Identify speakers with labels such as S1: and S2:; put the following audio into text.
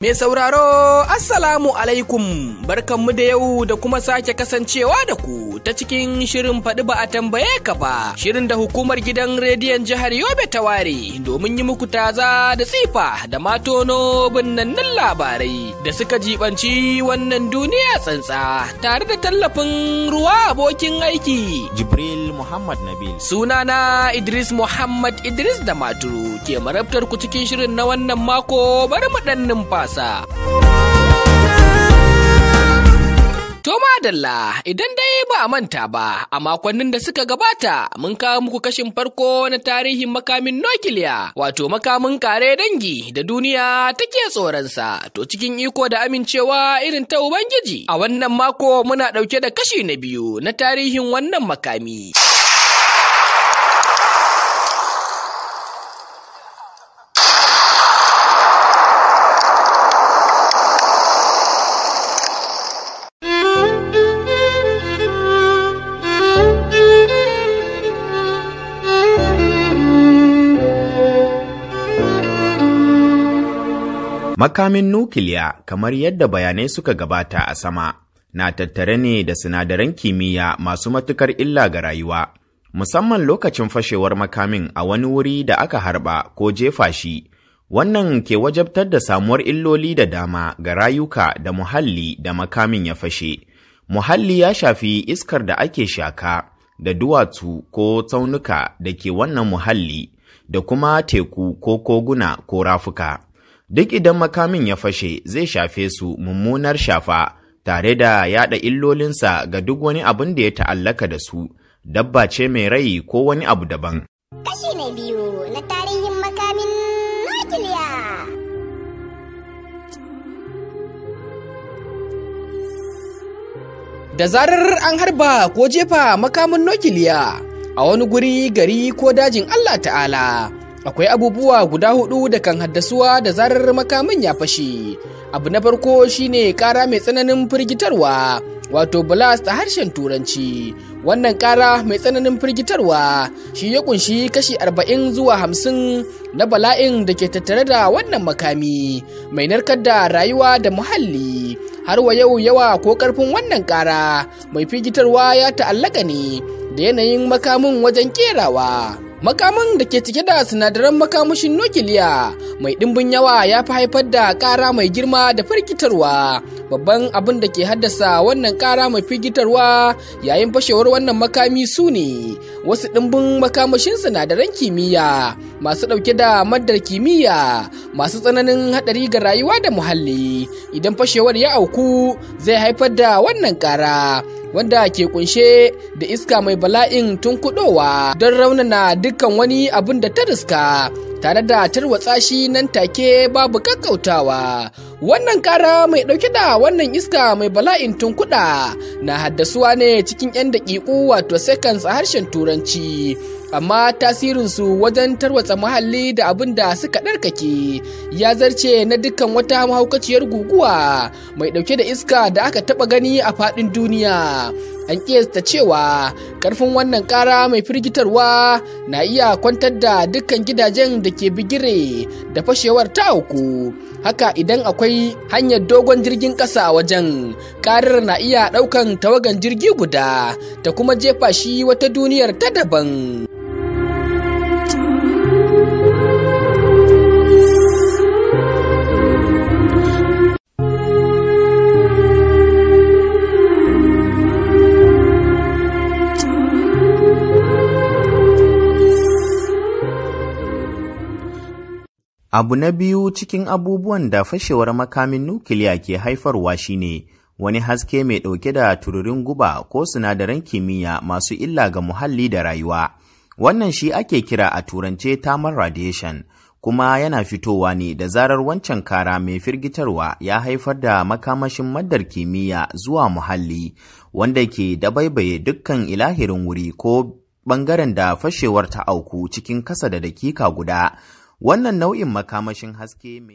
S1: Mai sauraro, Assalamu alaikum, barkanmu da yau da kuma sake kasancewa da ku ta cikin shirin faɗi ba a tambaye ka ba, shirin da hukumar gidan rediyon jihar Yobe ta ware domin yi muku taza da tsifa da matono binnannin labarai da suka jibanci wannan duniya tsantsa tare da tallafin ruwa abokin aiki.
S2: Jibril Muhammad Nabil.
S1: Sunana Idriss Muhammad Idriss Damaturu ke marabtar ku cikin shirin na wannan mako, bari mu ɗan numfasa. To madalla, idan dai ba a manta ba, a makonnin da suka gabata mun kawo muku kashin farko na tarihin makamin Nokiliya, wato makamin kare dangi da duniya take tsoronsa, to cikin iko da amincewa irin ta Ubangiji. A wannan mako muna ɗauke da kashi na biyu na tarihin wannan makami.
S2: Makamin nukiliya, kamar yadda bayanai suka gabata a sama, na tattare ne da sinadaran kimiyya masu matukar illa ga rayuwa, musamman lokacin fashewar makamin a wani wuri da aka harba ko jefa shi. Wannan ke wajabtar da samuwar illoli da dama ga rayuka da muhalli da makamin ya fashe. Muhalli ya shafi iskar da ake shaka, da duwatsu ko tsaunuka da ke wannan muhalli, da kuma teku ko koguna ko rafuka. Duk idan makamin ya fashe zai shafe su mummunar shafa tare da yada illolinsa ga duk wani abin da ya ta'allaka da su, dabba ce mai rai ko wani abu daban.
S3: Kashi na biyu na tarihin makamin nukiliya.
S1: Da zarar an harba ko jefa makamin nukiliya a wani guri, gari ko dajin Allah Ta'ala, akwai abubuwa guda hudu da kan haddasuwa da zarar makamin ya fashe. Abu na farko shine kara mai tsananin firgitarwa, wato blast a harshen turanci. Wannan kara mai tsananin firgitarwa shi ya kunshi kashi 40 zuwa 50 na bala'in da ke tattare da wannan makami mai narkar da rayuwa da muhalli. Har wa yau yawa ko karfin wannan kara mai firgitarwa ya ta'allaka ne da yanayin makamin wajen kerawa. Makamin da ke cike da sinadaran makamashin nukiliya mai ɗimbin yawa ya fi haifar da ƙara mai girma da firgitarwa. Babban abin da ke haddasa wannan ƙara mai firgitarwa yayin fashewar wannan makami su ne wasu ɗimbin makamashin sinadaran kimiyya masu ɗauke da maddar kimiyya masu tsananin haɗari ga rayuwa da muhalli. Idan fashewar ya auku zai haifar da wannan ƙara, wanda ke kunshe da iska mai bala'in tunkuɗowa don raunana dukkan wani abin da ta riska, tare da tarwatsa shi nan take babu kakkautawa. Wannan kara mai ɗauke da wannan iska mai bala'in tunkuɗa na haddasuwa ne cikin 'yan daƙiƙu, wato seconds a harshen turanci, amma tasirinsu wajen tarwatsa muhalli da abin da suka ɗarkake ya zarce na dukkan wata mahaukaciyar guguwa mai ɗauke da iska da aka taɓa gani a faɗin duniya. An ƙiyasta cewa ƙarfin wannan ƙara mai firgitarwa na iya kwantar da dukkan gidajen da ke bigire da fashewar ta auku. Haka idan akwai hanyar dogon jirgin ƙasa a wajen, ƙarar na iya ɗaukan tawagan jirgi guda ta kuma jefa shi wata duniyar ta daban.
S2: Abu na biyu cikin abubuwan da fashewar makamin nukiliya ke haifarwa shine wani haske mai ɗauke da tururin guba ko sinadaran kimiyya masu illa ga muhalli da rayuwa. Wannan shi ake kira a turance thermal radiation, kuma yana fitowa ne da zarar wancan kara mai firgitarwa ya haifar da makamashin maddar kimiyya zuwa muhalli, wanda ke dabaibaye dukkan ilahirin wuri ko ɓangaren da fashewar ta auku cikin kasa da dakika guda. Wannan nau'in makamashin haske mai